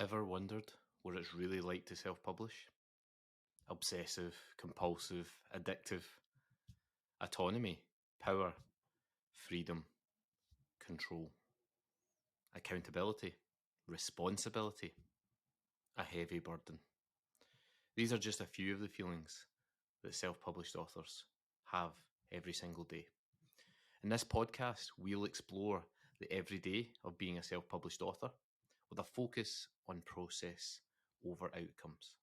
Ever wondered what it's really like to self-publish? Obsessive, compulsive, addictive. Autonomy, power, freedom, control. Accountability, responsibility, a heavy burden. These are just a few of the feelings that self-published authors have every single day. In this podcast, we'll explore the everyday of being a self-published author with a focus on process over outcomes.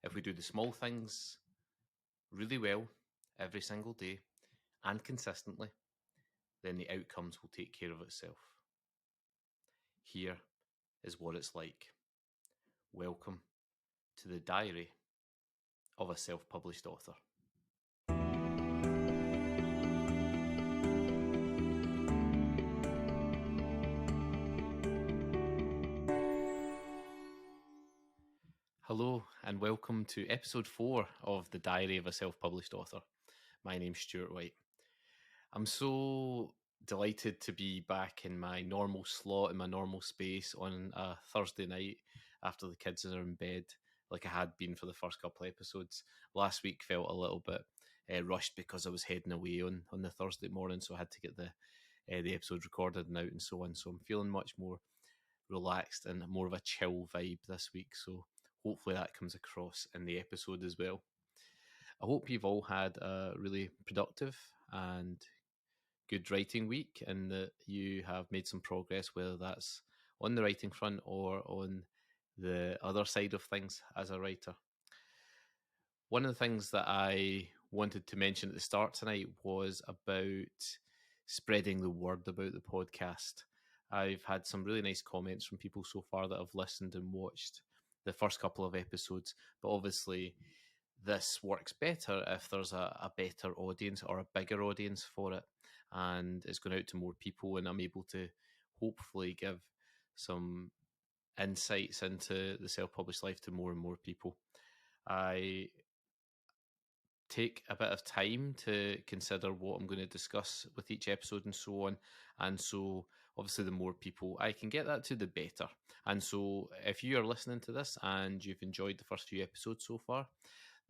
If we do the small things really well every single day and consistently, then the outcomes will take care of itself. Here is what it's like. Welcome to the diary of a self-published author. Hello and welcome to episode 4 of the diary of a self-published author. My name's Stuart White. I'm so delighted to be back in my normal slot, in my normal space on a Thursday night after the kids are in bed, like I had been for the first couple of episodes. Last week felt a little bit rushed because I was heading away on the Thursday morning, so I had to get the episode recorded and out and so on. So I'm feeling much more relaxed and more of a chill vibe this week. So hopefully that comes across in the episode as well. I hope you've all had a really productive and good writing week and that you have made some progress, whether that's on the writing front or on the other side of things as a writer. One of the things that I wanted to mention at the start tonight was about spreading the word about the podcast. I've had some really nice comments from people so far that have listened and watched the first couple of episodes, but obviously this works better if there's a better audience or a bigger audience for it, and it's going out to more people, and I'm able to hopefully give some insights into the self-published life to more and more people. I take a bit of time to consider what I'm going to discuss with each episode and so on. And so obviously the more people I can get that to, the better. And so if you are listening to this and you've enjoyed the first few episodes so far,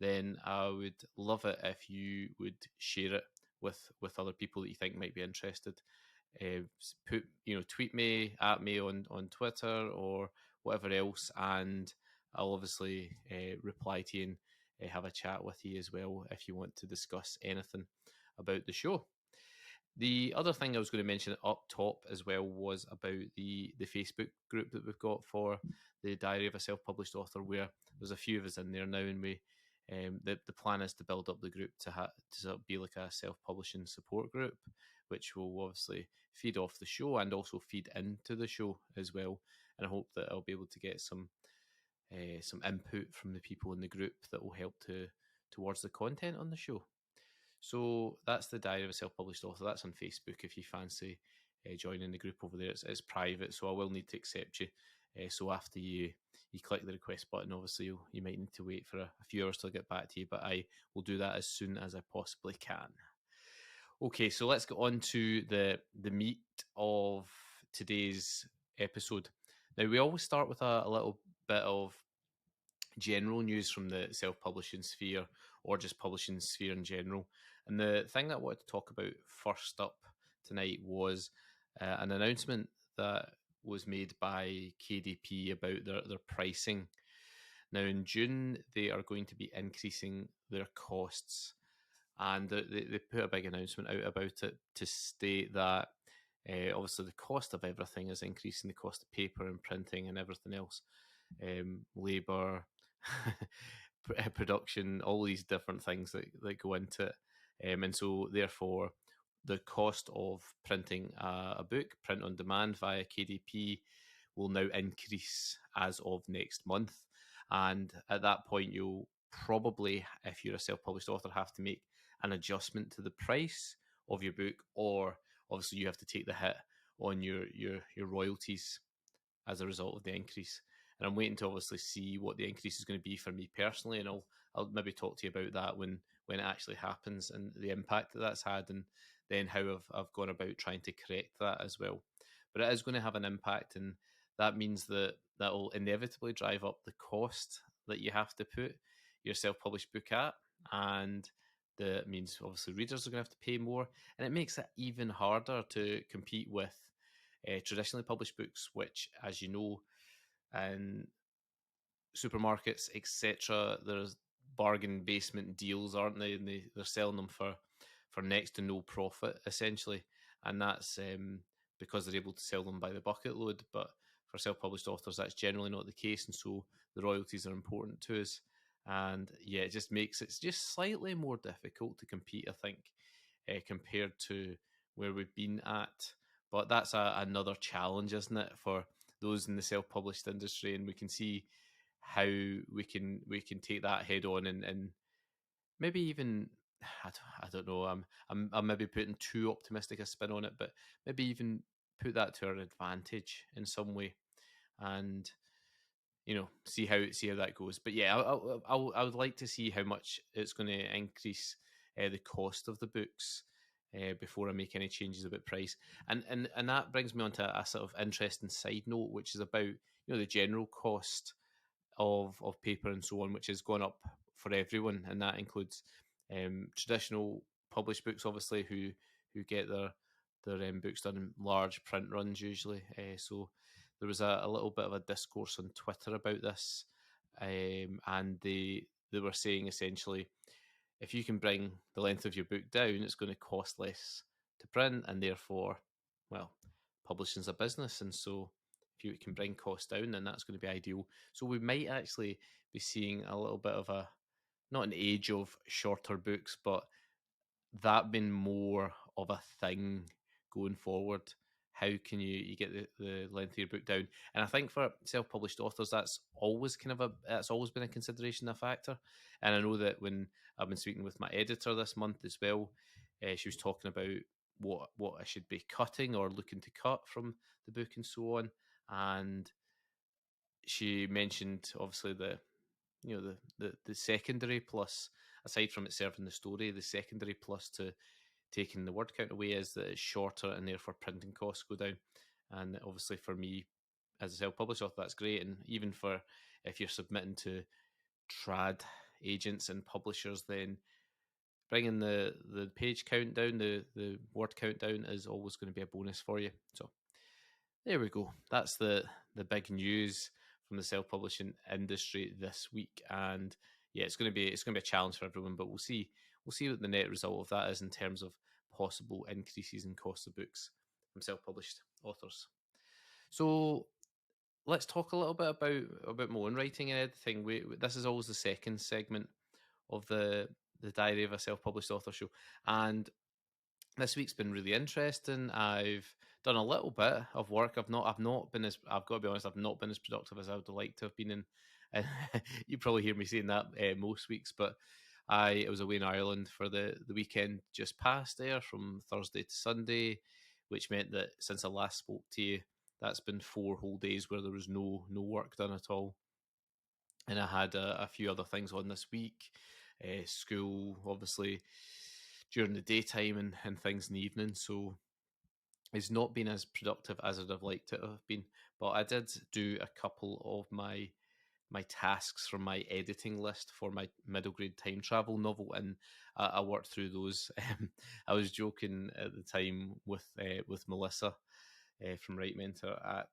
then I would love it if you would share it with other people that you think might be interested. Tweet me at me on Twitter or whatever else, and I'll obviously reply to you and have a chat with you as well if you want to discuss anything about the show. The other thing I was going to mention up top as well was about the Facebook group that we've got for the Diary of a Self-Published Author, where there's a few of us in there now, and we the plan is to build up the group to be like a self-publishing support group, which will obviously feed off the show and also feed into the show as well. And I hope that I'll be able to get some input from the people in the group that will help towards the content on the show. So that's the Diary of a Self-Published Author. That's on Facebook if you fancy joining the group over there. It's private, so I will need to accept you. So after you click the request button, obviously you might need to wait for a few hours till I get back to you, but I will do that as soon as I possibly can. Okay, so let's get on to the meat of today's episode. Now, we always start with a little bit of general news from the self-publishing sphere or just publishing sphere in general. And the thing that I wanted to talk about first up tonight was an announcement that was made by KDP about their pricing. Now, in June, they are going to be increasing their costs, and they put a big announcement out about it to state that obviously the cost of everything is increasing, the cost of paper and printing and everything else, labour, production, all these different things that go into it. And so therefore the cost of printing a book, print on demand via KDP, will now increase as of next month. And at that point, you'll probably, if you're a self-published author, have to make an adjustment to the price of your book, or obviously you have to take the hit on your royalties as a result of the increase. And I'm waiting to obviously see what the increase is going to be for me personally, and I'll maybe talk to you about that when it actually happens and the impact that that's had, and then how I've gone about trying to correct that as well. But it is going to have an impact, and that means that will inevitably drive up the cost that you have to put your self-published book at, and that means obviously readers are going to have to pay more, and it makes it even harder to compete with traditionally published books, which, as you know, in supermarkets, etc., there's bargain basement deals, aren't they? And they're selling them for next to no profit, essentially, and that's because they're able to sell them by the bucket load. But for self-published authors, that's generally not the case, and so the royalties are important to us. And yeah, it just makes it just slightly more difficult to compete, I think, compared to where we've been at. But that's another challenge, isn't it, for those in the self-published industry? And we can see how we can take that head on, and maybe even I don't know. I'm maybe putting too optimistic a spin on it, but maybe even put that to our advantage in some way, and see how that goes. But yeah, I would like to see how much it's going to increase the cost of the books before I make any changes about price. And that brings me on to a sort of interesting side note, which is about the general cost of paper and so on, which has gone up for everyone, and that includes traditional published books, obviously, who get their books done in large print runs usually. So there was a little bit of a discourse on Twitter about this, and they were saying essentially, if you can bring the length of your book down, it's going to cost less to print, and therefore, well, publishing's a business, and so if you can bring costs down, then that's going to be ideal. So we might actually be seeing a little bit of a not an age of shorter books, but that being more of a thing going forward. How can you get the length of your book down? And I think for self-published authors, that's always been a consideration, a factor. And I know that when I've been speaking with my editor this month as well, she was talking about what I should be cutting or looking to cut from the book and so on. And she mentioned obviously the secondary plus, aside from it serving the story, the secondary plus to taking the word count away is that it's shorter and therefore printing costs go down. And obviously for me as a self-published author, that's great. And even for if you're submitting to trad agents and publishers, then bringing the page count down, the word count down is always going to be a bonus for you. So there we go. That's the big news from the self-publishing industry this week, and yeah, it's going to be a challenge for everyone. But we'll see what the net result of that is in terms of possible increases in cost of books from self-published authors. So let's talk a little bit about my own writing and editing. This is always the second segment of the Diary of a Self-Published Author show, and this week's been really interesting. I've done a little bit of work. I've not been as I've got to be honest. I've not been as productive as I would like to have been in. You probably hear me saying that most weeks, but I was away in Ireland for the weekend just past there from Thursday to Sunday, which meant that since I last spoke to you, that's been 4 whole days where there was no work done at all. And I had a few other things on this week. School, obviously, during the daytime and things in the evening. So it's not been as productive as I'd have liked it to have been. But I did do a couple of my tasks from my editing list for my middle grade time travel novel, and I worked through those. I was joking at the time with Melissa from WriteMentor at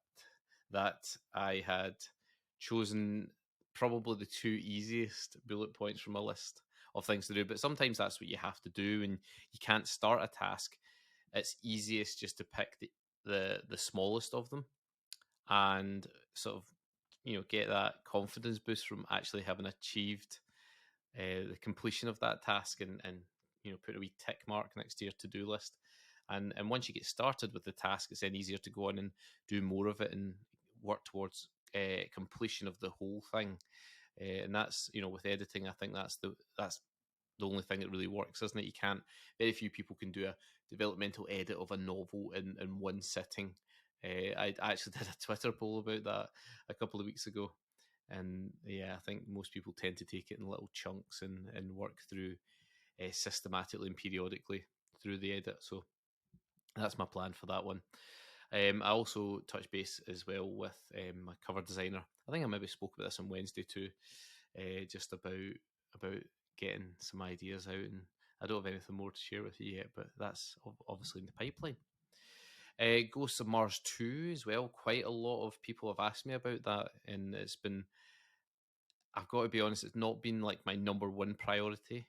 that I had chosen probably the 2 easiest bullet points from a list of things to do. But sometimes that's what you have to do, and you can't start a task. It's easiest just to pick the smallest of them, and sort of get that confidence boost from actually having achieved the completion of that task, and put a wee tick mark next to your to-do list. And once you get started with the task, it's then easier to go on and do more of it and work towards completion of the whole thing. And that's with editing, I think that's the only thing that really works, isn't it? You can't. Very few people can do a developmental edit of a novel in one sitting. I actually did a Twitter poll about that a couple of weeks ago, and yeah, I think most people tend to take it in little chunks and work through systematically and periodically through the edit. So that's my plan for that one. I also touch base as well with my cover designer. I think I maybe spoke about this on Wednesday too, just about getting some ideas out, and I don't have anything more to share with you yet, but that's obviously in the pipeline. Ghosts of Mars 2 as well. Quite a lot of people have asked me about that, and it's been, I've got to be honest, it's not been like my number one priority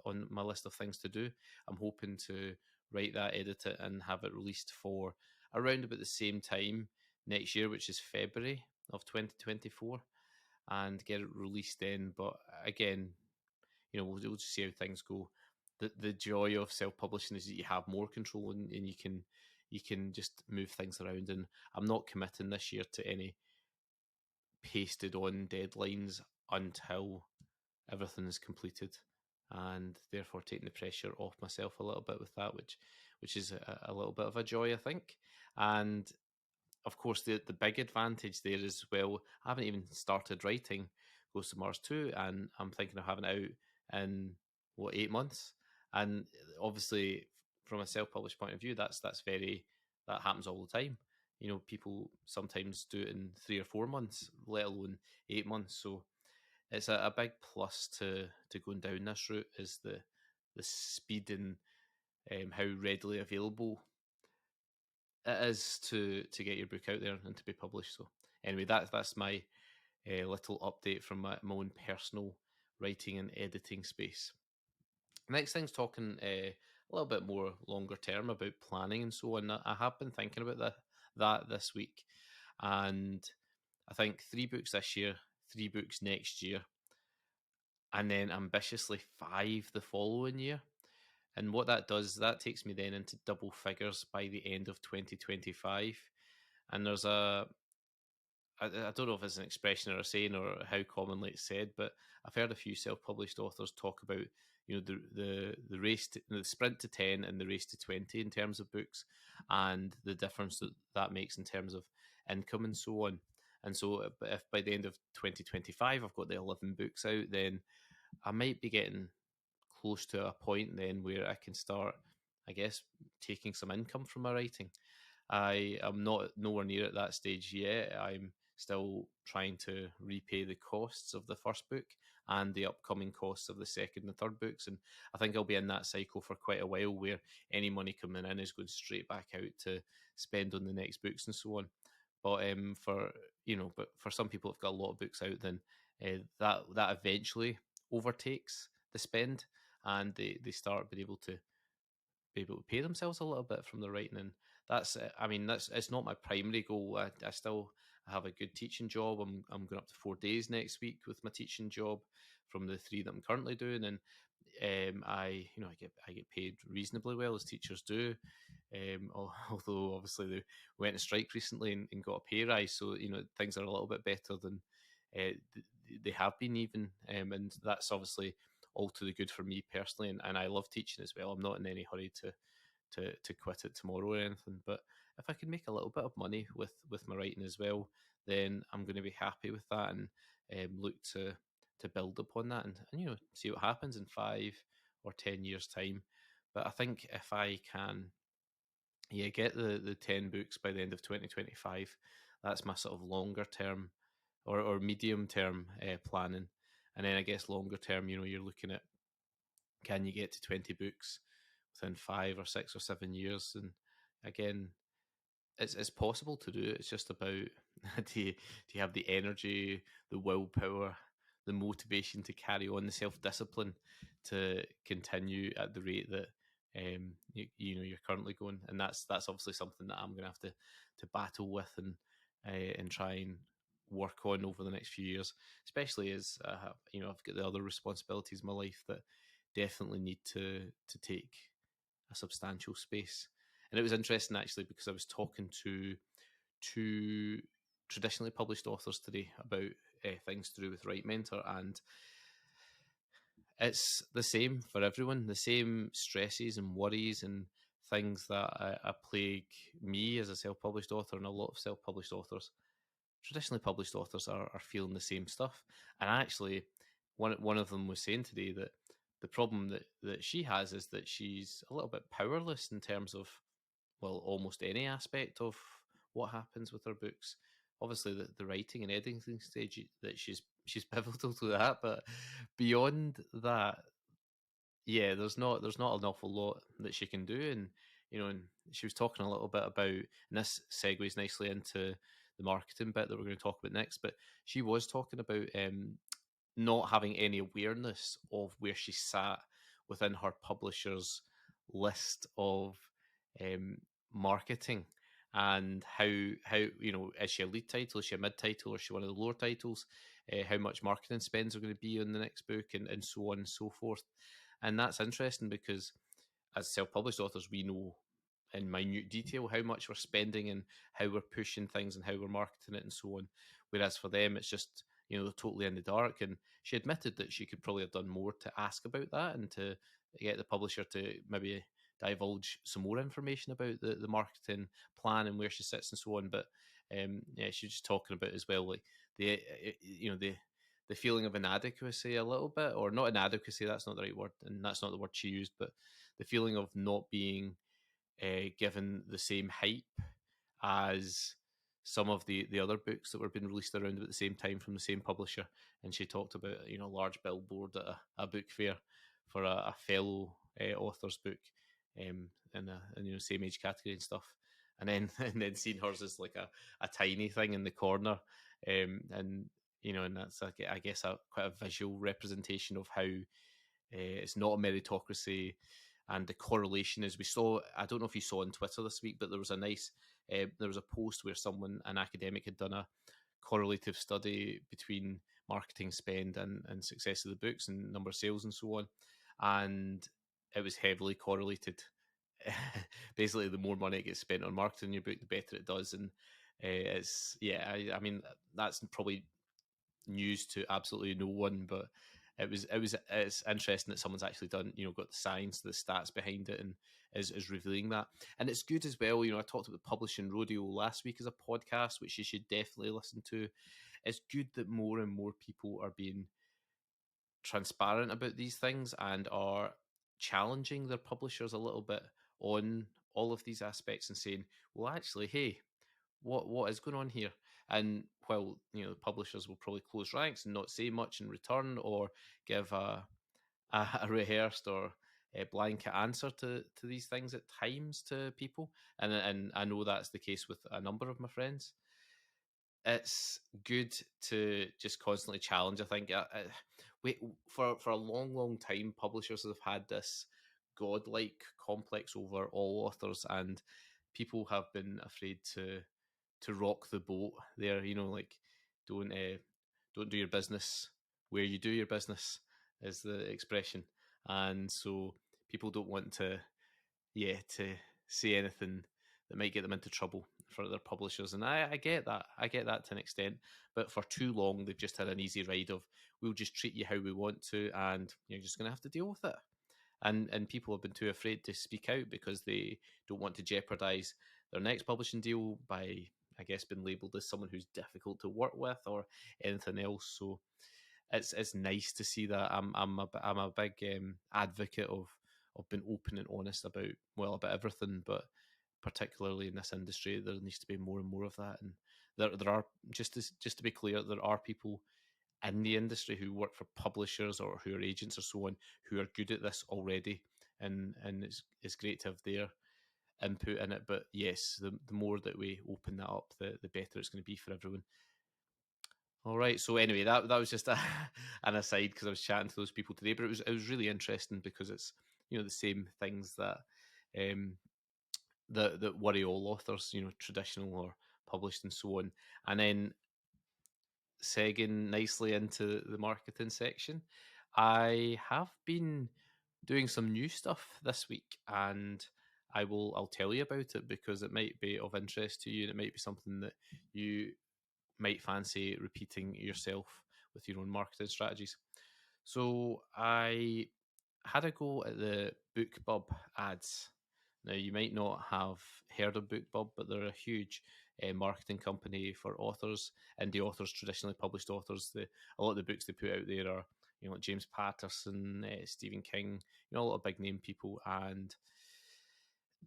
on my list of things to do. I'm hoping to write that, edit it, and have it released for around about the same time next year, which is February of 2024, and get it released then. But again, we'll just see how things go. The joy of self publishing is that you have more control, and you can just move things around. And I'm not committing this year to any pasted on deadlines until everything is completed, and therefore taking the pressure off myself a little bit with that, which is a little bit of a joy, I think. And of course, the big advantage there is, well, I haven't even started writing Ghost of Mars 2, and I'm thinking of having it out in, 8 months. And obviously, from a self-published point of view, that happens all the time. People sometimes do it in 3 or 4 months, let alone 8 months. So it's a big plus to going down this route, is the speed and how readily available it is to get your book out there and to be published. So anyway, that's my little update from my own personal writing and editing space. Next thing's talking a little bit more longer term about planning and so on. I have been thinking about that this week, and I think 3 books this year, 3 books next year, and then ambitiously 5 the following year. And what that does, that takes me then into double figures by the end of 2025. And there's I don't know if it's an expression or a saying or how commonly it's said, but I've heard a few self-published authors talk about, the race the sprint to 10 and the race to 20 in terms of books, and the difference that makes in terms of income and so on. And so if by the end of 2025 I've got the 11 books out, then I might be getting close to a point then where I can start, I guess, taking some income from my writing. I am not nowhere near at that stage yet. I'm still trying to repay the costs of the first book and the upcoming costs of the second and third books. And I think I'll be in that cycle for quite a while, where any money coming in is going straight back out to spend on the next books and so on. But for some people who've got a lot of books out, then that eventually overtakes the spend, and they start being able to pay themselves a little bit from the writing. And that's it's not my primary goal. I still have a good teaching job. I'm going up to 4 days next week with my teaching job from the 3 that I'm currently doing, and I get paid reasonably well, as teachers do. Although obviously they went on strike recently and got a pay rise, so things are a little bit better than they have been even, and that's obviously all to the good for me personally, and I love teaching as well. I'm not in any hurry to quit it tomorrow or anything, but if I can make a little bit of money with my writing as well, then I'm going to be happy with that, and look to build upon that, and see what happens in 5 or 10 years time. But I think if I can, get the 10 books by the end of 2025, that's my sort of longer term or medium term planning. And then I guess longer term, you're looking at, can you get to 20 books within 5 or 6 or 7 years? And again, it's possible to do it. It's just about do you have the energy, the willpower, the motivation to carry on, the self-discipline to continue at the rate that you're currently going. And that's obviously something that I'm going to have to battle with and try and work on over the next few years, especially as I've got the other responsibilities in my life that definitely need to take a substantial space. And it was interesting actually, because I was talking to 2 traditionally published authors today about things to do with WriteMentor, and it's the same for everyone. The same stresses and worries and things that plague me as a self-published author, and a lot of self-published authors, traditionally published authors, are feeling the same stuff. And actually, one of them was saying today that the problem that she has is that she's a little bit powerless in terms of, well, almost any aspect of what happens with her books. Obviously, the writing and editing stage, that she's pivotal to that, but beyond that, yeah, there's not an awful lot that she can do. And and she was talking a little bit about, and this segues nicely into the marketing bit that we're going to talk about next. But she was talking about not having any awareness of where she sat within her publisher's list of um, marketing, and how is she a lead title, is she a mid title, or is she one of the lower titles, how much marketing spends are going to be on the next book, and so on and so forth. And that's interesting because as self-published authors, we know in minute detail how much we're spending and how we're pushing things and how we're marketing it and so on. Whereas for them, it's just, they're totally in the dark. And she admitted that she could probably have done more to ask about that and to get the publisher to maybe divulge some more information about the marketing plan and where she sits and so on. But yeah, she was just talking about as well, like the feeling of inadequacy a little bit, or not inadequacy, that's not the right word, and that's not the word she used, but the feeling of not being given the same hype as some of the other books that were being released around at the same time from the same publisher. And she talked about a large billboard at a book fair for a fellow author's book, in same age category and stuff. And then and then seeing hers as like a tiny thing in the corner, and that's I guess quite a visual representation of how it's not a meritocracy. And the correlation is, we saw, I don't know if you saw on Twitter this week, but there was a post where an academic had done a correlative study between marketing spend and success of the books and number of sales and so on. And it was heavily correlated. Basically, the more money it gets spent on marketing your book, the better it does. And I mean, that's probably news to absolutely no one, but it's interesting that someone's actually done, got the science, the stats behind it, and is revealing that. And it's good as well. I talked about Publishing Rodeo last week as a podcast, which you should definitely listen to. It's good that more and more people are being transparent about these things and are challenging their publishers a little bit on all of these aspects and saying, well, actually, hey, what is going on here? And while the publishers will probably close ranks and not say much in return, or give a rehearsed or a blanket answer to these things at times to people, and I know that's the case with a number of my friends, it's good to just constantly challenge. I think for a long time, publishers have had this godlike complex over all authors, and people have been afraid to rock the boat there. Like, don't don't do your business where you do your business, is the expression. And so people don't want to say anything that might get them into trouble for their publishers. And I get that. I get that to an extent. But for too long, they've just had an easy ride of, we'll just treat you how we want to, and you're just going to have to deal with it. And people have been too afraid to speak out because they don't want to jeopardize their next publishing deal by, I guess, being labeled as someone who's difficult to work with or anything else. So it's nice to see that. I'm a big advocate of being open and honest about everything, but particularly in this industry, there needs to be more and more of that. And there are, just to be clear, there are people in the industry who work for publishers or who are agents or so on, who are good at this already, and it's great to have their input in it. But yes, the more that we open that up, the better it's going to be for everyone. All right. So anyway, that was just an aside, because I was chatting to those people today, but it was really interesting because it's the same things that that worry all authors, traditional or published and so on. And then segging nicely into the marketing section, I have been doing some new stuff this week, and I'll tell you about it because it might be of interest to you, and it might be something that you might fancy repeating yourself with your own marketing strategies. So I had a go at the BookBub ads. Now, you might not have heard of BookBub, but they're a huge marketing company for authors, indie authors, traditionally published authors. A lot of the books they put out there are, like James Patterson, Stephen King, a lot of big name people, and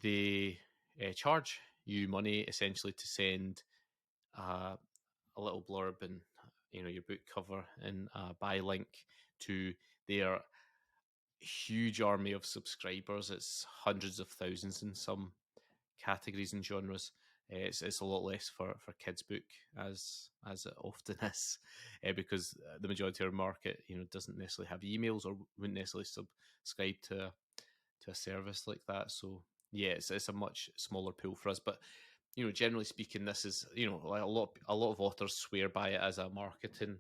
they charge you money essentially to send a little blurb and your book cover and buy link to their huge army of subscribers. It's hundreds of thousands in some categories and genres. It's a lot less for kids book as it often is, because the majority of our market doesn't necessarily have emails or wouldn't necessarily subscribe to a service like that. So yeah, it's a much smaller pool for us. But generally speaking, this is like a lot of authors swear by it as a marketing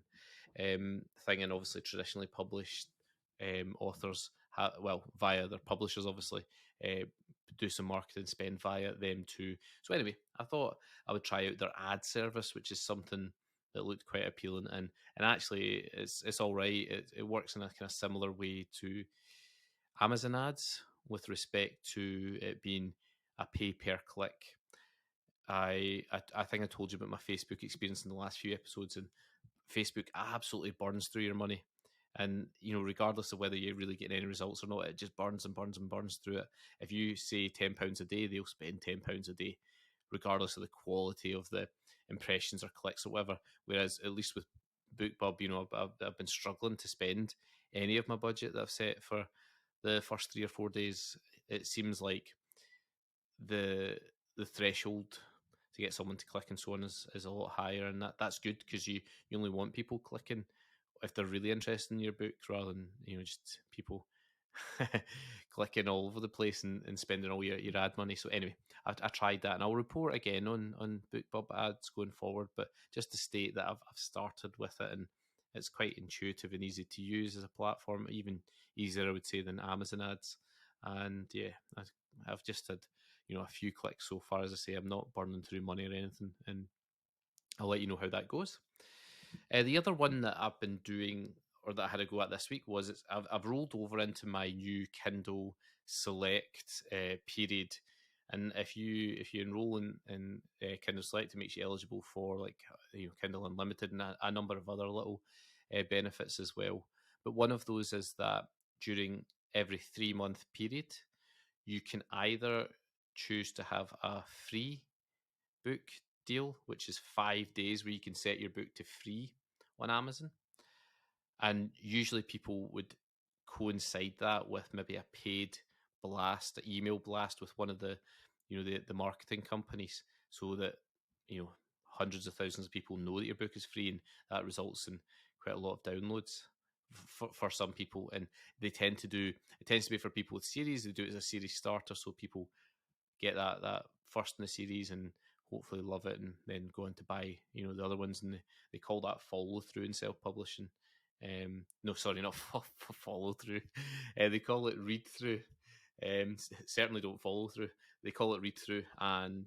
thing, and obviously traditionally published authors via their publishers obviously uh, do some marketing spend via them too. So anyway, I thought I would try out their ad service, which is something that looked quite appealing, and actually it's all right. It works in a kind of similar way to Amazon ads with respect to it being a pay per click. I think I told you about my Facebook experience in the last few episodes, and Facebook absolutely burns through your money. And regardless of whether you're really getting any results or not, it just burns and burns and burns through it. If you say £10 a day, they'll spend £10 a day, regardless of the quality of the impressions or clicks or whatever. Whereas at least with BookBub, I've been struggling to spend any of my budget that I've set for the first 3 or 4 days. It seems like the threshold to get someone to click and so on is a lot higher, and that's good because you only want people clicking if they're really interested in your book, rather than just people clicking all over the place and spending all your ad money. So anyway, I tried that, and I'll report again on BookBub ads going forward. But just to state that I've started with it, and it's quite intuitive and easy to use as a platform, even easier I would say than Amazon ads. And yeah, I've just had a few clicks so far. As I say, I'm not burning through money or anything, and I'll let you know how that goes. The other one that I've been doing, or that I had a go at this week, was I've rolled over into my new Kindle Select period. And if you enroll in Kindle Select, it makes you eligible for like Kindle Unlimited and a number of other little benefits as well. But one of those is that during every 3 month period, you can either choose to have a free book deal, which is 5 days where you can set your book to free on Amazon. And usually people would coincide that with maybe a paid blast, an email blast with one of the, the marketing companies, so that, hundreds of thousands of people know that your book is free, and that results in quite a lot of downloads for some people. And it tends to be for people with series. They do it as a series starter, so people get that first in the series and hopefully love it, and then go on to buy the other ones. And they call that follow through in self-publishing. No, sorry, not follow through. They call it read through. Certainly don't follow through. They call it read through, and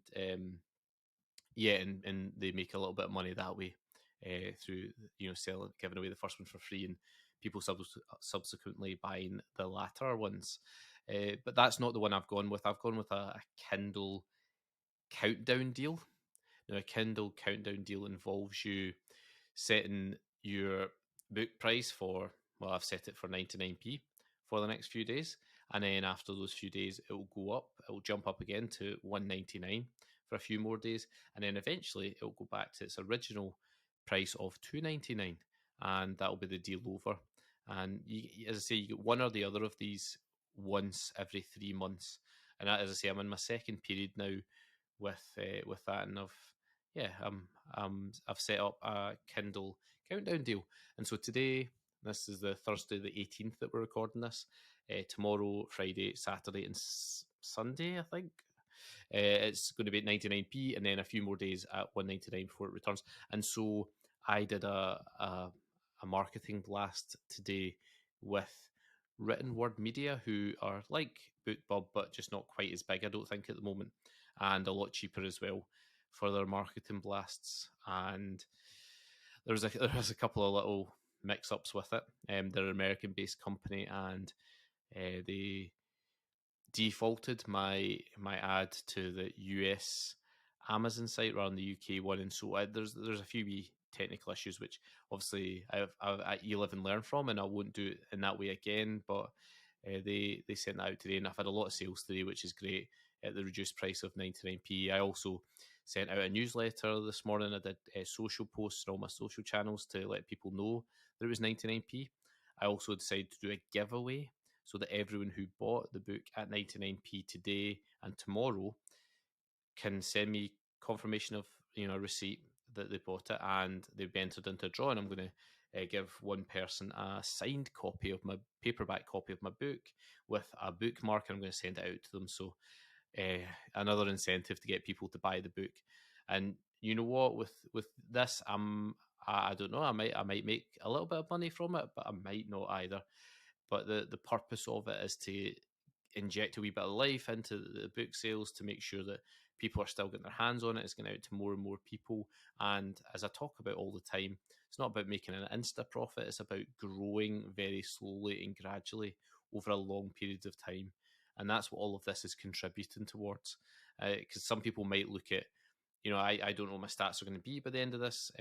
yeah, and they make a little bit of money that way through selling, giving away the first one for free, and people subsequently buying the latter ones. But that's not the one I've gone with. I've gone with a Kindle countdown deal. Now, a Kindle countdown deal involves you setting your book price for, well, I've set it for 99p for the next few days. And then after those few days, it will go up. It will jump up again to 199 for a few more days. And then eventually it will go back to its original price of 299. And that will be the deal over. And as I say, you get one or the other of these once every 3 months. And as I say, I'm in my second period now with that, and I've set up a Kindle countdown deal. And so today, this is the Thursday the 18th that we're recording this. Tomorrow, Friday, Saturday, and Sunday, I think. It's going to be at 99p, and then a few more days at 199 before it returns. And so I did a marketing blast today with Written Word Media, who are like BookBub, but just not quite as big, I don't think, at the moment, and a lot cheaper as well for their marketing blasts. And there was a couple of little mix-ups with it. They're an American-based company, and they defaulted my ad to the US Amazon site rather than the UK one, and so there's a few wee technical issues which obviously you live and learn from, and I won't do it in that way again. But they sent that out today, and I've had a lot of sales today, which is great. at the reduced price of 99p. I also sent out a newsletter this morning. I did social posts on all my social channels to let people know that it was 99p. I also decided to do a giveaway so that everyone who bought the book at 99p today and tomorrow can send me confirmation of a receipt that they bought it, and they've been entered into a draw. And I'm going to give one person a signed copy of my paperback copy of my book with a bookmark, and I'm going to send it out to them. So another incentive to get people to buy the book. And you know what, with this, I don't know, I might make a little bit of money from it, but I might not either. But the purpose of it is to inject a wee bit of life into the book sales, to make sure that people are still getting their hands on it. It's going out to more and more people. And as I talk about all the time, it's not about making an insta profit. It's about growing very slowly and gradually over a long period of time. And that's what all of this is contributing towards. Because some people might look at, I don't know what my stats are going to be by the end of this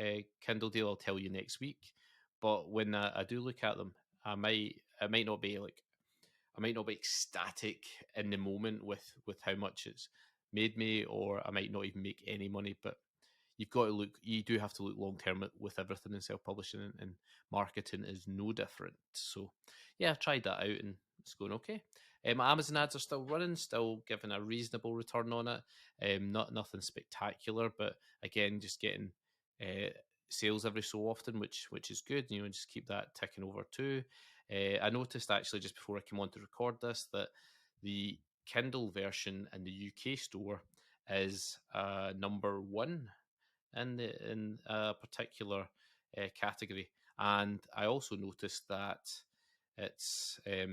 Kindle deal. I'll tell you next week. But when I do look at them, I might not be ecstatic in the moment with how much it's made me, or I might not even make any money. But you do have to look long term with everything in self publishing, and marketing is no different. So yeah, I tried that out and it's going okay. My Amazon ads are still running, still giving a reasonable return on it. Nothing spectacular, but again, just getting sales every so often, which is good. Just keep that ticking over too. I noticed actually just before I came on to record this that the Kindle version in the UK store is number one in a particular category, and I also noticed that it's a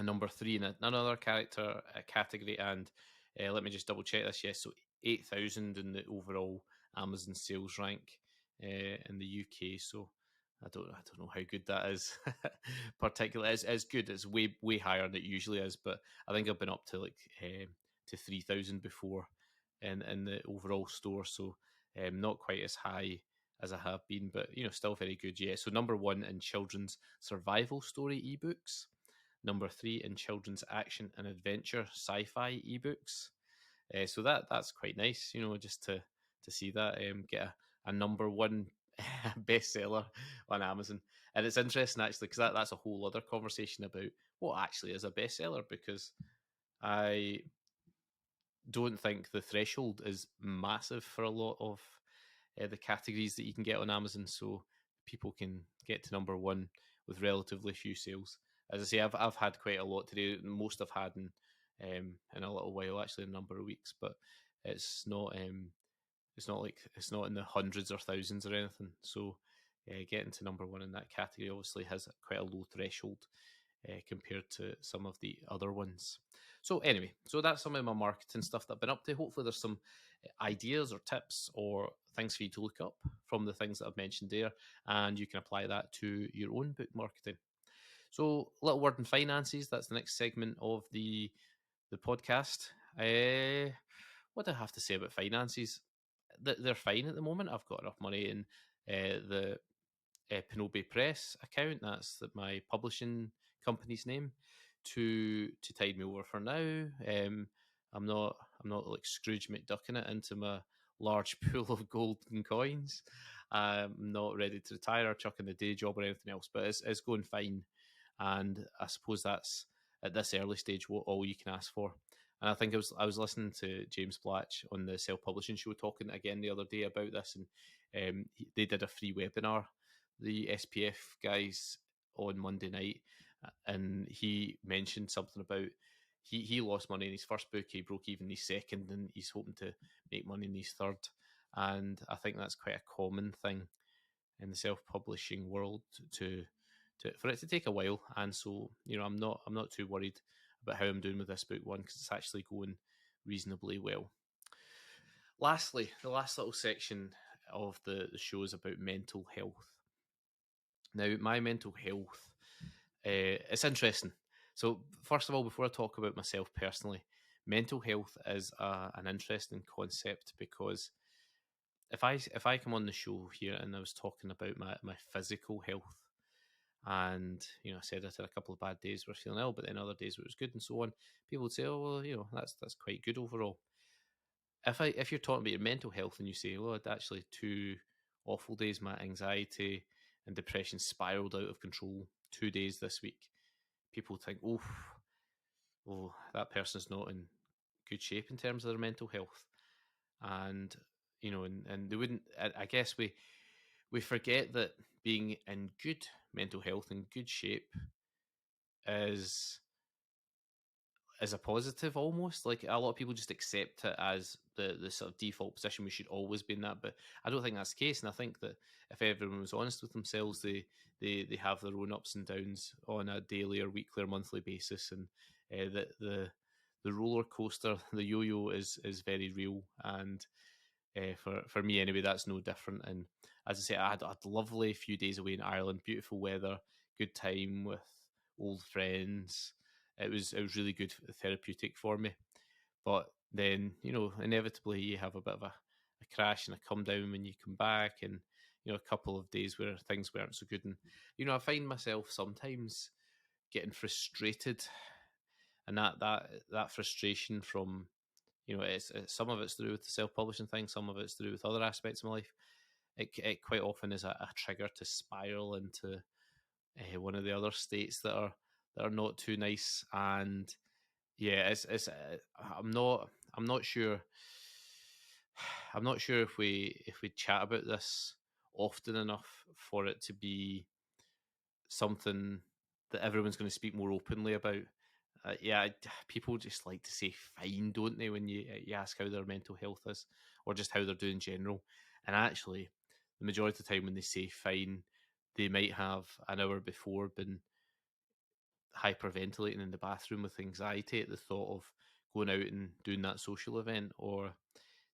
number three in another category. And let me just double check this. Yes, so 8,000 in the overall Amazon sales rank in the UK. So I don't know how good that is. Particularly, it's good. It's way higher than it usually is, but I think I've been up to to 3,000 before in the overall store. So not quite as high as I have been, but still very good. Yeah. So number one in children's survival story ebooks. Number three in children's action and adventure sci-fi ebooks. So that's quite nice, just to see that get a number one bestseller on Amazon. And it's interesting actually, because that's a whole other conversation about what actually is a bestseller, because I don't think the threshold is massive for a lot of the categories that you can get on Amazon. So people can get to number one with relatively few sales. As I say, I've had quite a lot today. Most I've had in a little while, actually, a number of weeks. But it's not it's not in the hundreds or thousands or anything. So getting to number one in that category obviously has quite a low threshold compared to some of the other ones. So anyway, so that's some of my marketing stuff that I've been up to. Hopefully there's some ideas or tips or things for you to look up from the things that I've mentioned there, and you can apply that to your own book marketing. So, a little word in finances. That's the next segment of the podcast. What do I have to say about finances? They're fine at the moment. I've got enough money in the Pinobe Press account. That's my publishing company's name to tide me over for now. I'm not like Scrooge McDucking it into my large pool of golden coins. I'm not ready to retire or chuck in the day job or anything else, but it's going fine. And I suppose that's at this early stage all you can ask for. And I think I was listening to James Blatch on the Self Publishing Show talking again the other day about this, and they did a free webinar, the SPF guys, on Monday night, and he mentioned something about he lost money in his first book, he broke even his second, and he's hoping to make money in his third. And I think that's quite a common thing in the self-publishing world for it to take a while. And so I'm not too worried about how I'm doing with this book one, because it's actually going reasonably well. Lastly, the last little section of the show is about mental health. Now, my mental health, it's interesting. So first of all, before I talk about myself personally, mental health is an interesting concept, because if I come on the show here and I was talking about my physical health, And I said I had a couple of bad days where I was feeling ill, but then other days where it was good and so on. People would say, "Oh, well, that's quite good overall." If you're talking about your mental health and you say, "Oh, actually 2 awful days, my anxiety and depression spiraled out of control 2 days this week," people think, "Oh, that person's not in good shape in terms of their mental health," and and they wouldn't. I guess we forget that being in good mental health and good shape is a positive almost. Like a lot of people just accept it as the sort of default position. We should always be in that, but I don't think that's the case. And I think that if everyone was honest with themselves, they have their own ups and downs on a daily or weekly or monthly basis, and that the roller coaster, the yo-yo is very real. And for me anyway, that's no different. And as I say, I had a lovely few days away in Ireland, beautiful weather, good time with old friends. It was really good, therapeutic for me. But then inevitably you have a bit of a crash and a come down when you come back, and a couple of days where things weren't so good. And I find myself sometimes getting frustrated, and that frustration from it's some of it's to do with the self-publishing thing, some of it's to do with other aspects of my life. It quite often is a trigger to spiral into one of the other states that are not too nice. And yeah, it's I'm not sure. I'm not sure if we chat about this often enough for it to be something that everyone's going to speak more openly about. Yeah, people just like to say fine, don't they, when you ask how their mental health is, or just how they're doing in general. And actually, the majority of the time when they say fine, they might have an hour before been hyperventilating in the bathroom with anxiety at the thought of going out and doing that social event, or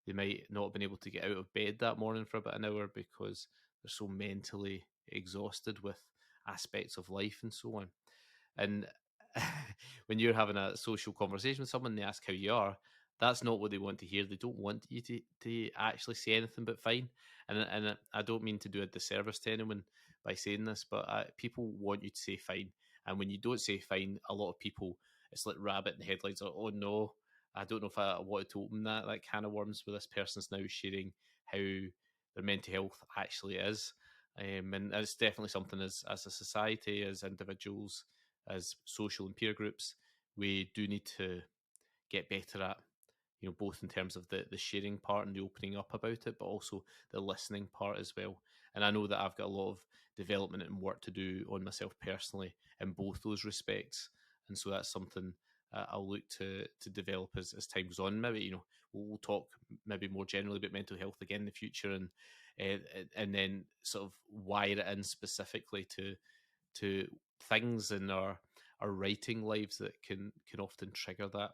they might not have been able to get out of bed that morning for about an hour because they're so mentally exhausted with aspects of life and so on. And when you're having a social conversation with someone, they ask how you are. That's not what they want to hear. They don't want you to actually say anything but fine. And I don't mean to do a disservice to anyone by saying this, but people want you to say fine. And when you don't say fine, a lot of people, it's like rabbit in the headlights. Or, oh no, I don't know if I wanted to open that can of worms where this person's now sharing how their mental health actually is. And it's definitely something as a society, as individuals, as social and peer groups, we do need to get better at, both in terms of the sharing part and the opening up about it, but also the listening part as well. And I know that I've got a lot of development and work to do on myself personally in both those respects. And so that's something I'll look to develop as time goes on. Maybe we'll talk maybe more generally about mental health again in the future, and then sort of wire it in specifically to things in our writing lives that can often trigger that.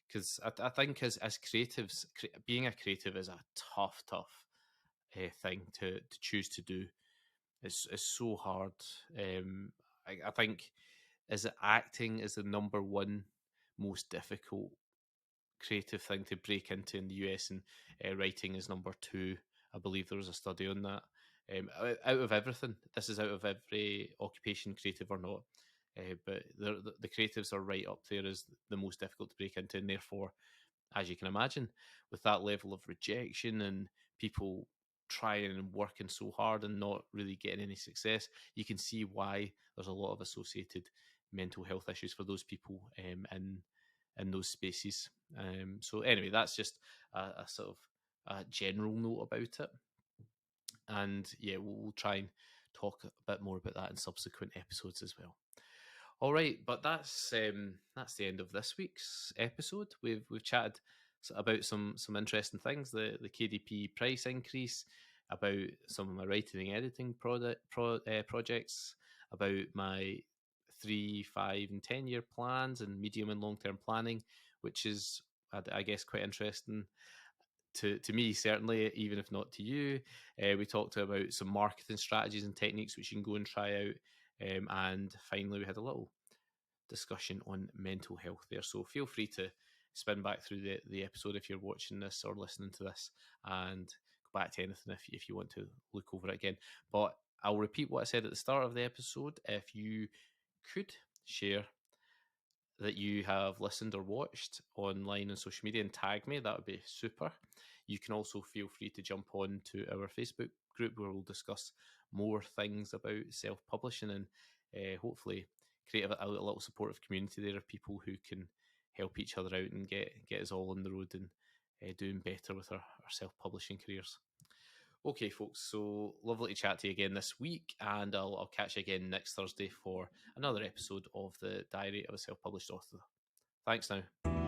Because I think as creatives, being a creative is a tough thing to choose to do. It's so hard. I think is it acting is the number one most difficult creative thing to break into in the US, and writing is number two. I believe there was a study on that. Out of everything, this is out of every occupation, creative or not. But the creatives are right up there as the most difficult to break into, and therefore, as you can imagine, with that level of rejection and people trying and working so hard and not really getting any success, you can see why there's a lot of associated mental health issues for those people in those spaces. So anyway, that's just a sort of a general note about it. And yeah, we'll try and talk a bit more about that in subsequent episodes as well. All right, but that's the end of this week's episode. We've chatted about some interesting things, the KDP price increase, about some of my writing and editing projects, about my 3, 5, and 10 year plans and medium and long term planning, which is I guess quite interesting to me, certainly, even if not to you. We talked about some marketing strategies and techniques which you can go and try out. And finally, we had a little discussion on mental health there. So feel free to spin back through the episode if you're watching this or listening to this, and go back to anything if you want to look over it again. But I'll repeat what I said at the start of the episode. If you could share that you have listened or watched online on social media and tag me, that would be super. You can also feel free to jump on to our Facebook group where we'll discuss more things about self-publishing and hopefully create a little supportive community there of people who can help each other out and get us all on the road and doing better with our self-publishing careers. Okay, folks, so lovely to chat to you again this week, and I'll catch you again next Thursday for another episode of the Diary of a Self-Published Author. Thanks now.